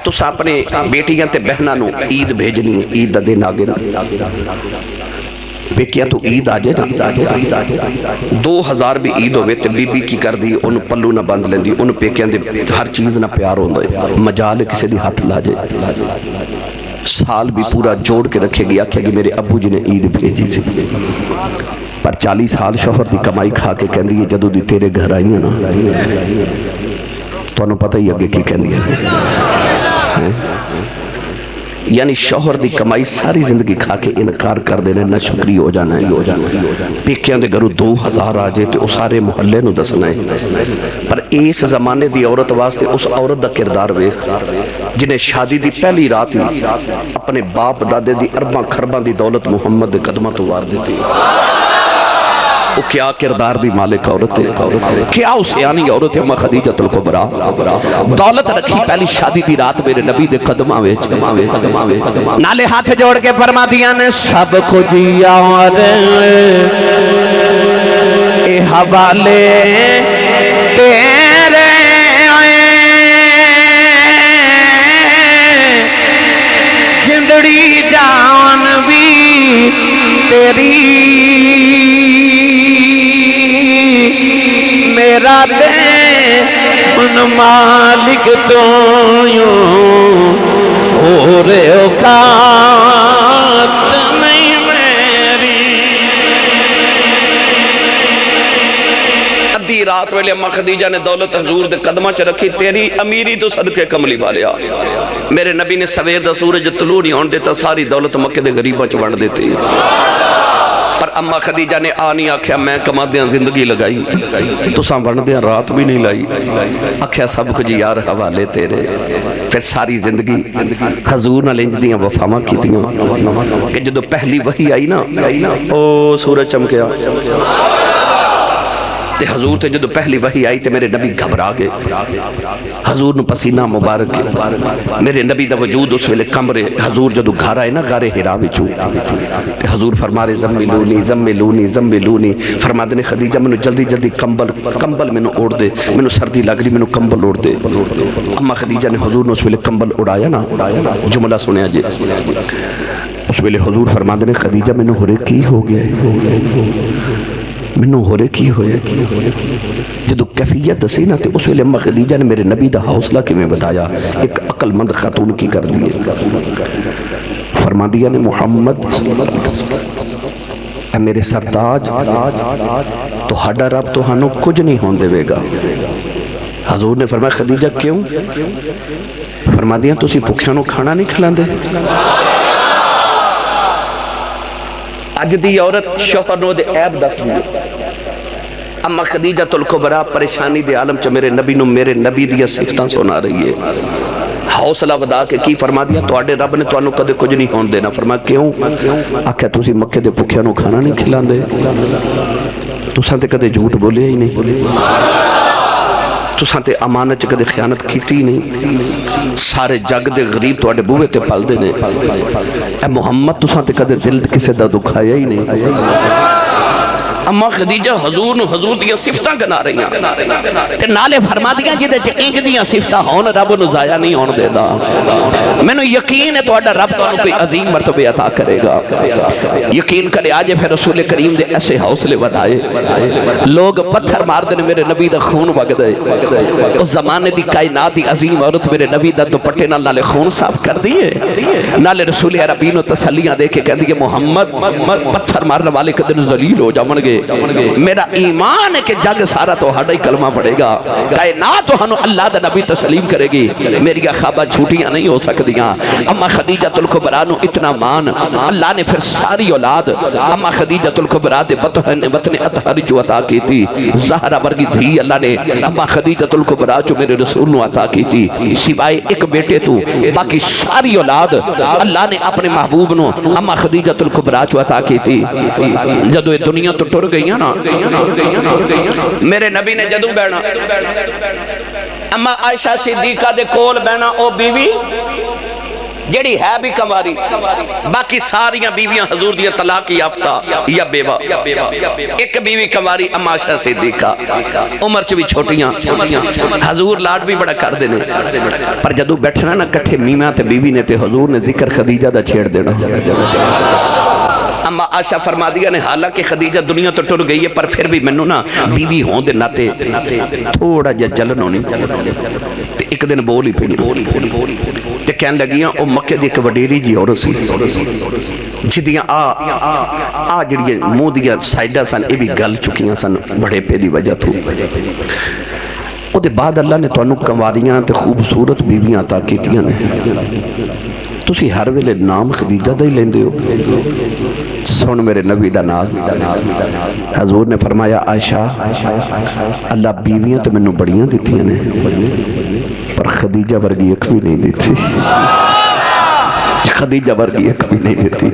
تو سا اپنے بیٹیاں تے بہنہ نو عید بھیجنی ہے، عید دا دن آگے بیکیا تو عید آجے نا، 2000 بھی عید ہوئے تے بی بی کی کر دی ان پلو نہ بند لیندی، ان پیکیاں دے ہر چیز نہ پیار ہوندے، مجال کسے دی ہاتھ لا جائے، سال بھی پورا جوڑ کے رکھے گیا کہ میرے ابو جی نے عید بھیجی سی، پر 40 سال شوہر دی کمائی کھا کے کہندی ہے جدو دی تیرے گھر آئی ہیں نا تو انہوں پتہ ہی اگے کی کہندی ہے، یعنی شوہر دی کمائی ساری زندگی کھا کے انکار کر دینے نہ شکری ہو جانا ہے پیکیاں دے گھروں 2000 آ جائے تو اس سارے محلے نو دسنا ہے پر اس زمانے دی عورت واسطے اس عورت دا کردار ویکھ جنہیں شادی دی پہلی رات ہی اپنے باپ دادے دی ارباں خرباں دی دولت محمد دے قدمہ تو وار دیتی وہ کیا کردار دی مالک عورت ہے کیا اسیانی عورت ہے امہ خدیجہ الکبریٰ دولت رکھی پہلی شادی دی رات میرے نبی دے قدمہ ویچ نالے ہاتھ جوڑ کے فرما دیا نے سب کچھ یار اے حوالے تیرے جندڑی جان بھی تیری میرا دے ان مالک تو یوں ہو رہے اوقات نہیں میری ادھی رات ویلے اماں خدیجہ نے دولت حضور دے قدمہ چ رکھی تیری امیری تو صدقے کملی والیا میرے نبی نے سویر دا سورج طلوع نہیں ہون دیتا ساری دولت مکہ دے غریبہ چ ونڈ دیتی پر اماں خدیجہ نے آنی آکھیا میں کما دیاں زندگی لگائی تو ساں بن دیاں رات بھی نہیں لائی آکھیا سب کچھ یار حوالے تیرے پھر ساری زندگی حضور نہ لنج دیاں وفامہ کی دیاں کہ جدو پہلی وحی آئی نا او سورج چمکیا تے حضور تے جدو پہلی وحی آئی تے میرے نبی گھبرا گئے حضور نو پسینہ مبارک میرے نبی دا وجود اس ویلے کمرے حضور جدو گھر آئے نا گھارے ہرا بچو تے حضور فرمارے زملونی فرما دینے خدیجہ منو جلدی جلدی کمبل منو اوڑ دے منو سردی لگ رہی منو کمبل اوڑ دے اما خدیجہ نے حضور نے اس ویلے کمبل اڑایا نا جملہ سنیا جی اس ویلے حضور فرما دینے خدیجہ منو ہورے کی ہو گیا منو ہو رہے کی ہوئے جدو کیفیت دسی نا تے اس ویلے اماں خدیجہ نے میرے نبی دا حوصلہ کی میں بتایا ایک عقل مند خاتون کی کر دیئے فرما دیا نے محمد اے میرے سرتاج تو ہڈا رب تو ہنو کچھ نہیں ہون دے گا حضور نے فرمایا خدیجہ کیوں فرما دیا تو اسی پکھیانوں کھانا نہیں کھلان دے اج دی عورت شوہر نو دے عیب دس دی اما خدیجہ الکبریٰ پریشانی دے عالم چ میرے نبی دیا صفتاں سنا رہی ہے حوصلہ ودا کے کی فرما دیا تواڈے رب نے تانوں کدے کچھ نہیں ہون دینا فرمایا کیوں آکھیا تسی مکے دے بھکھیاں نو کھانا نہیں کھلاندے تساں تے کدے جھوٹ بولیا ہی نہیں تساں تے امانت کدے خیانت کیتی نہیں سارے جگ دے غریب تواڈے بوئے تے پل دے نے اے محمد تساں تے کدے دل کسے دا دکھایا ہی نہیں اما خدیجہ حضور دیا صفتہ گنا رہی ہیں تے نالے فرما دیا جدے چ انج دیا صفتہ ہون رب نو ضائع نہیں ہون دے دا مینوں یقین ہے تہاڈا رب تانوں کوئی عظیم مرتبے عطا کرے گا یقین کرے آج پھر رسول کریم دے ایسے حوصلے ودائے لوگ پتھر مار دے میرے نبی دا خون وگ دے اس زمانے دی کائنات دی عظیم عورت میرے نبی دا دوپٹے نال نالے خون صاف کر دیے نالے رسول عربی نو تسلیاں دے کے کہندی ہے محمد پتھر مارنے والے کدے ذلیل ہو جاون گے میرا ایمان ہے کہ جگ سارا تو ہڈا ہی کلمہ پڑے گا کائنات تو ہنو اللہ دا نبی تسلیم کرے گی میری خوابہ جھوٹیاں نہیں ہو سکتیاں اما خدیجہ الکبریٰ نو اتنا مان اللہ نے پھر ساری اولاد اما خدیجہ الکبریٰ دے وطن اطہر جو عطا کی تھی زہرہ ورگی دھی اللہ نے اما خدیجہ الکبریٰ جو میرے رسول نو عطا کی تھی سوائے ایک بیٹے تو باقی ساری اولاد اللہ نے اپنے محبوب نو اما خدیجہ الکبریٰ جو عطا کی تھی جدو یہ دنیا تو ٹر گئی نا میرے نبی نے جدو بینا اما عائشہ صدیقہ دے کول بینا او بیوی جڑی ہے بھی کماری باقی ساریاں بیویاں حضور دیا طلاق یافتہ یا بیوہ ایک بیوی کماری اما عائشہ صدیقہ عمر چ بھی چھوٹیاں حضور لاڈ بھی بڑا کر دینے پر جدو بیٹھنا نا کٹھے میمہ تے بیوی نے تے حضور نے ذکر خدیجہ دا چھیڑ دینا اما عائشہ فرما دیا نے حالانکہ خدیجہ دنیا تو ٹر گئی ہے پر پھر بھی منو نا بیوی ہوں دے ناتے تھوڑا جا جلن ہونی تے ایک دن بولی پہنی تے کہن لگیاں او مکہ دی ایک وڈیری جی اور سی جدیاں آ جڑی مو دیا سائیڈا سن اے بھی گل چکیاں سن بڑے پہ دی وجہ تو او دے بعد اللہ نے تو انو کمواریاں تے خوبصورت بیویاں عطا کیتیاں نے تسی ہر ویلے نام خدیجہ دا ہی لیندے ہو. سن میرے نبی دا ناز. حضور نے فرمایا عائشہ اللہ بیویاں تو مینوں بڑیاں دیتیاں نے پر خدیجہ ورگی ایک بھی نہیں دیتی. خدیجہ ورگی ایک بھی نہیں دیتی.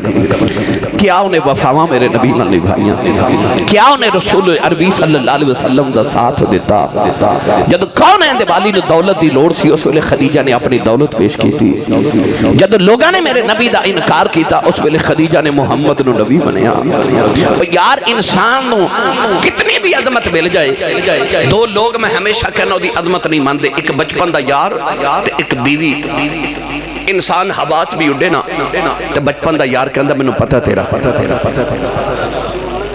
کیا انہیں وفاواں میرے نبی نال نبھائیاں, کیا انہیں رسول عربی صلی اللہ علیہ وسلم دا ساتھ دیتا. جد کون ہے والی نو دولت دی لوڑ سی اس ویلے خدیجہ نے اپنی دولت پیش کی تھی. جد لوگاں نے میرے نبی دا انکار کیتا اس ویلے خدیجہ نے محمد نو نبی بنیا. یار انسان نو کتنی بھی عظمت مل جائے, دو لوگ میں ہمیشہ کہنا دی عظمت نہیں ماندے, ایک بچپن دا یار تے ایک بیوی. انسان حواچ بھی اڈے نا تے بچپن دا یار کہندا مینوں پتہ تیرا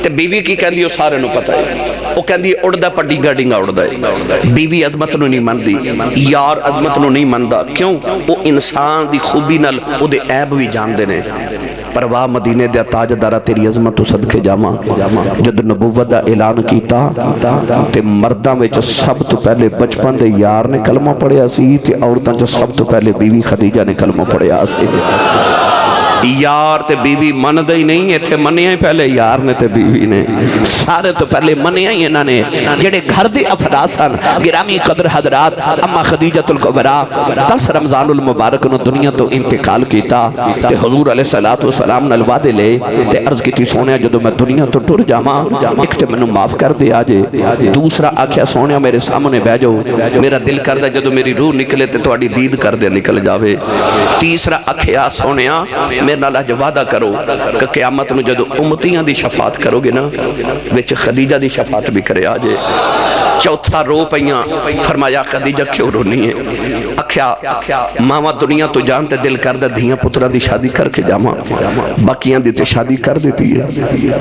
تے بیوی کی کہندی او سارے نوں پتہ ہے. وہ کہندی اڑدا پر ڈینگا ڈینگا اڑدا ہے. بیوی عظمت نو نہیں مندی, یار عظمت نو نہیں مندا. کیوں؟ وہ انسان دی خوبی نال او دے عیب بھی جاندے نے. پر واہ مدینے دے تاجدارا تیری عظمت تو صدقے جاواں. جد نبوت دا اعلان کیتا تے مرداں وچ سب تو پہلے بچپن دے یار نے کلمہ پڑھیا سی تے عورتاں وچ سب تو پہلے بیوی خدیجہ نے کلمہ پڑھیا سی. یار تے بیوی من دے ہی نہیں, ایتھے منیا ہی پہلے یار نے تے بیوی نے. سارے تو پہلے منیا ہی انہاں نے جڑے گھر دے افراد سن. گرامی قدر حضرات, اما خدیجۃ الکبریٰ 10 رمضان المبارک نو دنیا تو انتقال کیتا تے حضور علیہ الصلوۃ والسلام نال وعدے لے تے عرض کیتی سونیا جدوں میں دنیا تو ٹر جاواں ایک تے مینوں معاف کر دے آجے, دوسرا آکھیا سونیا میرے سامنے بیٹھ جاؤ, میرا دل کردا جدوں میری روح نکلے تے تہاڈی دید کر دے نکل جاوے. تیسرا آکھیا سونیا میرے نال اج وعدہ کرو کہ قیامت نو جدو امتیاں دی شفاعت کرو گے نا وچ خدیجہ دی شفاعت بھی کرے آجے. چوتھا رو پئیاں, فرمایا خدیجہ کیوں رونی ہے؟ اکھیا ماما دنیا تو جانتے دل کردہ دھیاں پترہ دی شادی کر کے جاما, باقیاں دی تے شادی کر دیتی ہے.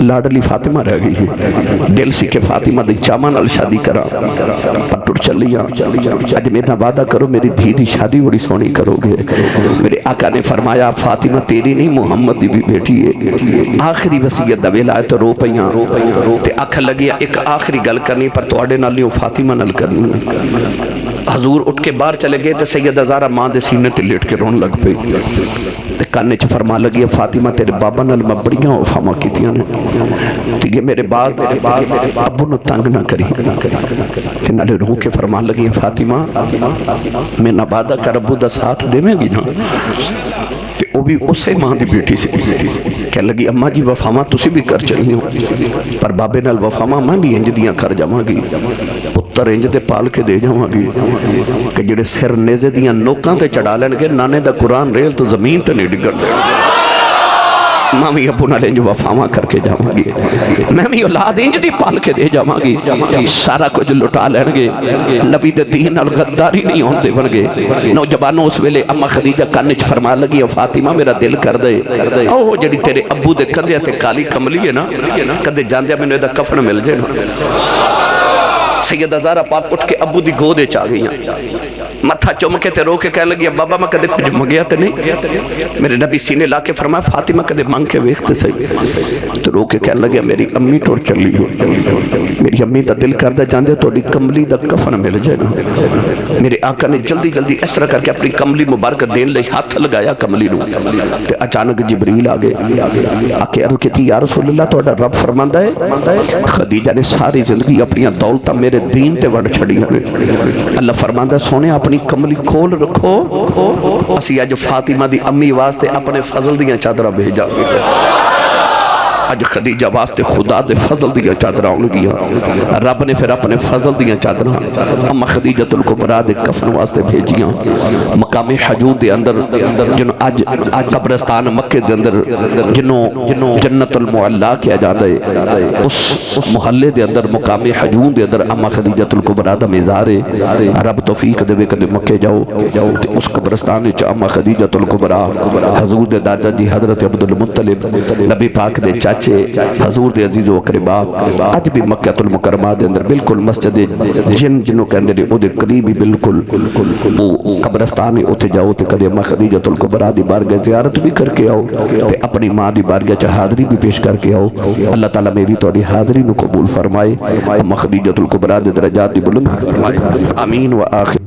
لاڈلی فاطمہ رہ گئی ہے, دل سی کہ فاطمہ دی چاما نال شادی کرا پر ٹر چلیاں. اج میرا وعدہ کرو میری دھی دی شادی بڑی سونی کرو گے. میرے آقا نے فرمایا فاطمہ تیری نہیں محمد دی بھی بیٹی ہے. آخری وصیت دا ویلا ہے تو رو پئیاں تے آکھ لگیا ایک آخری گل کرنی پر تواڈے نال نہیں فاطمہ نال کرنی. حضور اٹھ کے باہر چلے گئے تے سیدہ زہرا ماں دے سینے تے لیٹ کے رون لگ پئی تے کانے چ فرما لگی فاطمہ تیرے بابا نال میں بڑیاں وفاواں کیتیاں نے تے یہ میرے بعد ابو نو تنگ نہ کری تے نالے رو کے فرما لگی فاطمہ میں نہ وعدہ کر ابو دا ساتھ دیویں گی نا. وہ بھی اسے ماں دی بیٹی سی کہہ لگی اماں جی وفاواں تسی بھی کر چلی ہو پر بابے نال وفاواں میں بھی انج دیاں کر جاواں گی, پتر انج تے پال کے دے جاواں گی کہ جڑے سر نیزے دیاں نوکاں تے چڑھا لین گے نانے دا قرآن ریل تو زمین تے نہیں ڈگن دے. میں بھی ابو نال انج وفاواں کر کے جاواں گی, میں بھی اولاد انج دی پال کے دے جاواں گی. سارا کچھ لٹا لین گے, نبی دے دین نال غداری نہیں ہون دے ون گے. نوجوانوں اس ویلے اما خدیجہ کان وچ فرما لگی فاطمہ میرا دل کر دے او جڑی تیرے ابو دے کندھے تے کالی کملی ہے نا کدے جاندے مینوں ادا کفن مل جائے نا. سیدہ زہرا پاک اٹھ کے ابو دی گود وچ آ گئیاں, متھا چوم کے تے رو کے کہنے لگی بابا میں کدے کچھ منگیا تے نہیں. میرے نبی سینے لا کے فرمایا فاطمہ کدے منگ کے ویکھتے صحیح تو رو کے کہنے لگا میری امی ٹر چلی ہو, میری امی دا دل کردا جاندے تہاڈی کملی دا کفن مل جائے نا. میرے آقا نے جلدی جلدی اس طرح کر کے اپنی کملی مبارک دین لئی ہاتھ لگایا کملی نو تے اچانک جبریل آ گئے آ کے عرض کیتی یا رسول اللہ تہاڈا رب فرماندا ہے خدیجہ نے ساری زندگی اپنی دولتاں میرے دین تے وڈ چھڑی ہوئے. اللہ فرماندا سونے اپنی کملی کھول رکھو, اسی اج فاطمہ دی امی واسطے اپنے فضل دیاں چادراں بھیجا. اج خدیجہ واسطے خدا دے فضل دیاں چادراں آن گیا. رب نے پھر اپنے فضل دیاں چادراں اما خدیجۃ الکبریٰ دے کفن واسطے بھیجیاں. مقام حجود دے اندر جنوں اج قبرستان مکے دے اندر جنوں جنت المعلا کیا جاندا ہے اس محلے دے اندر مقام حجود دے اندر اما خدیجۃ الکبریٰ دا مزار ہے. رب توفیق دے کدے مکے جاؤ تے اس قبرستان وچ اما خدیجۃ الکبریٰ حضور دے دادا جی حضرت عبد المطلب نبی پاک دے حضور دے عزیز و اقربا اج بھی مکہ المکرمہ دے اندر بالکل مسجد جنوں کہندے نے او دے قریب ہی بالکل او قبرستان ہے, اوتھے جاؤ تے کدے اما خدیجۃ الکبریٰ دی بارگاہ زیارت بھی کر کے آؤ تے اپنی ماں دی بارگاہ چ حاضری بھی پیش کر کے آؤ. اللہ تعالیٰ میری تہاڈی حاضری نو قبول فرمائے, اما خدیجۃ الکبریٰ دے درجات دی بلند فرمائے. آمین و آخر.